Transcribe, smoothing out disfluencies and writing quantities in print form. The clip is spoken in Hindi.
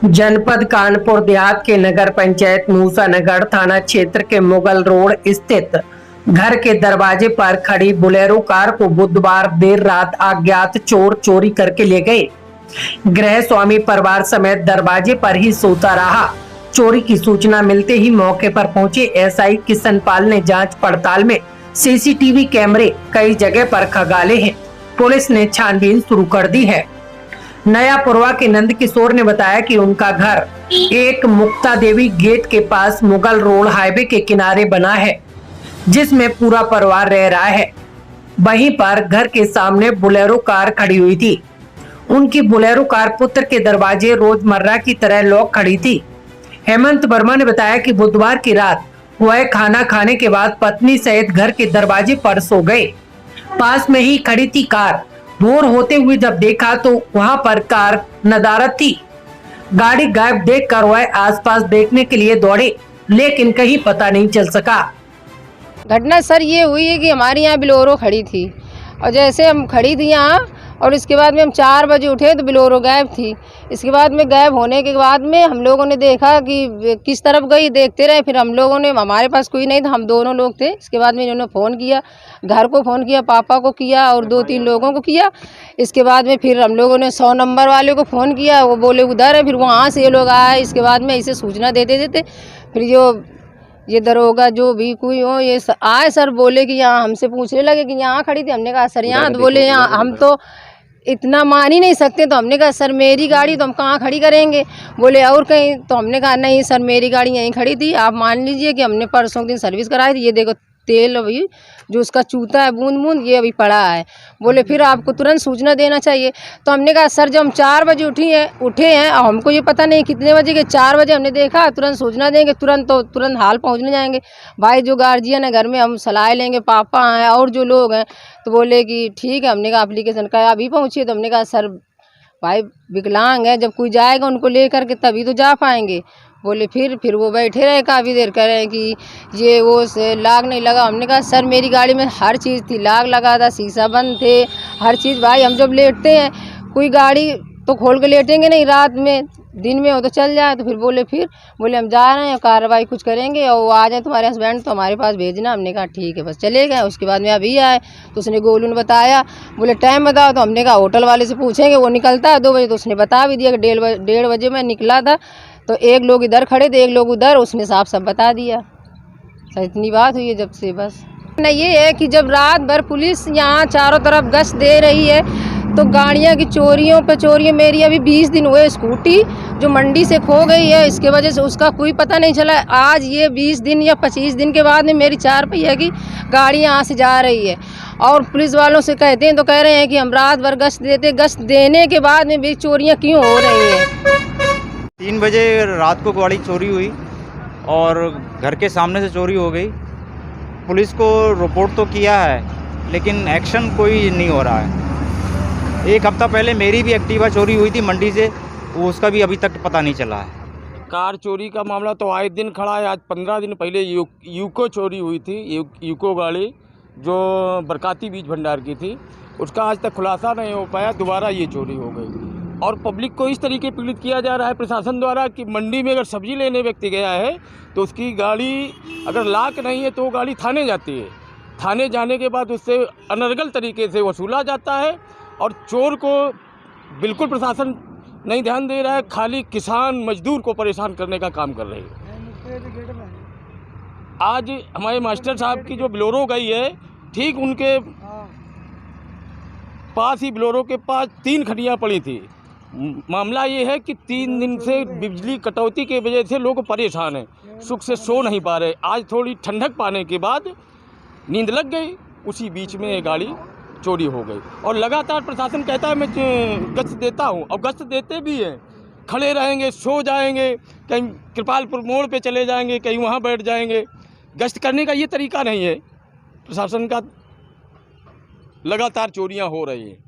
जनपद कानपुर देहात के नगर पंचायत मूसानगर थाना क्षेत्र के मुगल रोड स्थित घर के दरवाजे पर खड़ी बोलेरो कार को बुधवार देर रात अज्ञात चोर चोरी करके ले गए। गृह स्वामी परिवार समेत दरवाजे पर ही सोता रहा। चोरी की सूचना मिलते ही मौके पर पहुंचे एसआई किशन पाल ने जांच पड़ताल में सीसीटीवी कैमरे कई जगह पर खंगाले हैं। पुलिस ने छानबीन शुरू कर दी है। नया पुरवा के नंद किशोर ने बताया कि उनका घर एक मुक्ता देवी गेट के पास मुगल रोड हाईवे के किनारे बना है, जिसमें पूरा परिवार रह रहा है। वहीं पर घर के सामने बोलेरो कार खड़ी हुई थी। उनकी बोलेरो कार पुत्र के दरवाजे रोजमर्रा की तरह लॉक खड़ी थी। हेमंत वर्मा ने बताया कि बुधवार की रात वह खाना खाने के बाद पत्नी सहित घर के दरवाजे पर सो गए। पास में ही खड़ी थी कार। भोर होते हुए जब देखा तो वहां पर कार नदारद थी। गाड़ी गायब देखकर वह आसपास देखने के लिए दौड़े, लेकिन कहीं पता नहीं चल सका। घटना सर ये हुई है कि हमारे यहाँ बोलेरो खड़ी थी और जैसे हम खड़ी थी यहाँ और इसके बाद में हम 4 बजे उठे तो बोलेरो गायब थी। इसके बाद में गायब होने के बाद में हम लोगों ने देखा कि किस तरफ गई, देखते रहे। फिर हम लोगों ने, हमारे पास कोई नहीं था, हम दोनों लोग थे। इसके बाद में इन्होंने फ़ोन किया, घर को फ़ोन किया, पापा को किया और 2-3 लोगों को किया। इसके बाद में फिर हम लोगों ने 100 नंबर वाले को फ़ोन किया, वो बोले उधर है। फिर वहाँ से ये लोग आए। इसके बाद में इसे सूचना देते देते फिर ये दरोगा जो भी कोई हो ये आए सर, बोले कि यहाँ हमसे पूछने लगे कि यहाँ खड़ी थी। हमने कहा सर यहाँ, तो बोले यहाँ हम तो इतना मान ही नहीं सकते। तो हमने कहा सर मेरी गाड़ी तो हम कहाँ खड़ी करेंगे, बोले और कहीं। तो हमने कहा नहीं सर मेरी गाड़ी यहीं खड़ी थी, आप मान लीजिए कि हमने परसों के दिन सर्विस कराई थी। ये देखो तेल अभी जो उसका चूता है बूंद बूंद ये अभी पड़ा है। बोले फिर आपको तुरंत सूचना देना चाहिए। तो हमने कहा सर जब हम 4 बजे उठे हैं और हमको ये पता नहीं कितने बजे के 4 बजे हमने देखा, तुरंत सूचना देंगे, तुरंत हाल पहुंचने जाएंगे। भाई जो गार्जियन है घर में हम सलाह लेंगे, पापा हैं और जो लोग हैं। तो बोले कि ठीक है। हमने कहा एप्लीकेशन का अभी पहुँचिए। तो हमने कहा सर भाई विकलांग है, जब कोई जाएगा उनको लेकर के तभी तो जा पाएंगे। बोले फिर वो बैठे रहे काफ़ी देर, कह रहे हैं कि ये वो से लाग नहीं लगा। हमने कहा सर मेरी गाड़ी में हर चीज़ थी, लाग लगा था, शीशा बंद थे, हर चीज़। भाई हम जब लेटते हैं कोई गाड़ी तो खोल के लेटेंगे नहीं, रात में दिन में हो तो चल जाए। तो फिर बोले हम जा रहे हैं, कार्रवाई कुछ करेंगे और वो आ जाए तुम्हारे हस्बैंड तो हमारे पास भेजना। हमने कहा ठीक है, बस चले गए। उसके बाद में अभी आए तो उसने गोलू ने बताया, बोले टाइम बताओ। तो हमने कहा होटल वाले से पूछेंगे, वो निकलता है 2 बजे। तो उसने बता भी दिया कि 1:30 बजे मैं निकला था। तो एक लोग इधर खड़े थे, एक लोग उधर, उसने साफ सब बता दिया। सर इतनी बात हुई है जब से। बस ना ये है कि जब रात भर पुलिस यहाँ चारों तरफ गश्त दे रही है तो गाड़ियाँ की चोरियों पे चोरियाँ। मेरी अभी 20 दिन हुए स्कूटी जो मंडी से खो गई है, इसके वजह से उसका कोई पता नहीं चला। आज ये 20 दिन या 25 दिन के बाद में मेरी 4 पहिया की गाड़ी यहाँ से जा रही है। और पुलिस वालों से कहते हैं तो कह रहे हैं कि हम रात भर गश्त देते, गश्त देने के बाद में भी चोरियाँ क्यों हो रही हैं। 3 बजे रात को गाड़ी चोरी हुई और घर के सामने से चोरी हो गई। पुलिस को रिपोर्ट तो किया है लेकिन एक्शन कोई नहीं हो रहा है। 1 हफ्ता पहले मेरी भी एक्टिवा चोरी हुई थी मंडी से, वो उसका भी अभी तक पता नहीं चला है। कार चोरी का मामला तो आए दिन खड़ा है। आज 15 दिन पहले यूको चोरी हुई थी। यूको गाड़ी जो बरकाती बीज भंडार की थी, उसका आज तक खुलासा नहीं हो पाया। दोबारा ये चोरी हो गई और पब्लिक को इस तरीके पीड़ित किया जा रहा है प्रशासन द्वारा कि मंडी में अगर सब्जी लेने व्यक्ति गया है तो उसकी गाड़ी अगर लाक नहीं है तो वो गाड़ी थाने जाती है। थाने जाने के बाद उससे अनर्गल तरीके से वसूला जाता है और चोर को बिल्कुल प्रशासन नहीं ध्यान दे रहा है, खाली किसान मजदूर को परेशान करने का काम कर रही है। आज हमारे मास्टर साहब की जो बोलेरो गई है, ठीक उनके पास ही बोलेरो के पास 3 खड़ियाँ पड़ी थी। मामला ये है कि 3 दिन से बिजली कटौती के वजह से लोग परेशान हैं, सुख से सो नहीं पा रहे। आज थोड़ी ठंडक पाने के बाद नींद लग गई, उसी बीच में ये गाड़ी चोरी हो गई। और लगातार प्रशासन कहता है मैं गश्त देता हूँ, और गश्त देते भी हैं, खड़े रहेंगे, सो जाएंगे, कहीं कृपालपुर मोड़ पे चले जाएंगे, कहीं वहाँ बैठ जाएंगे। गश्त करने का ये तरीका नहीं है प्रशासन का। लगातार चोरियाँ हो रही हैं।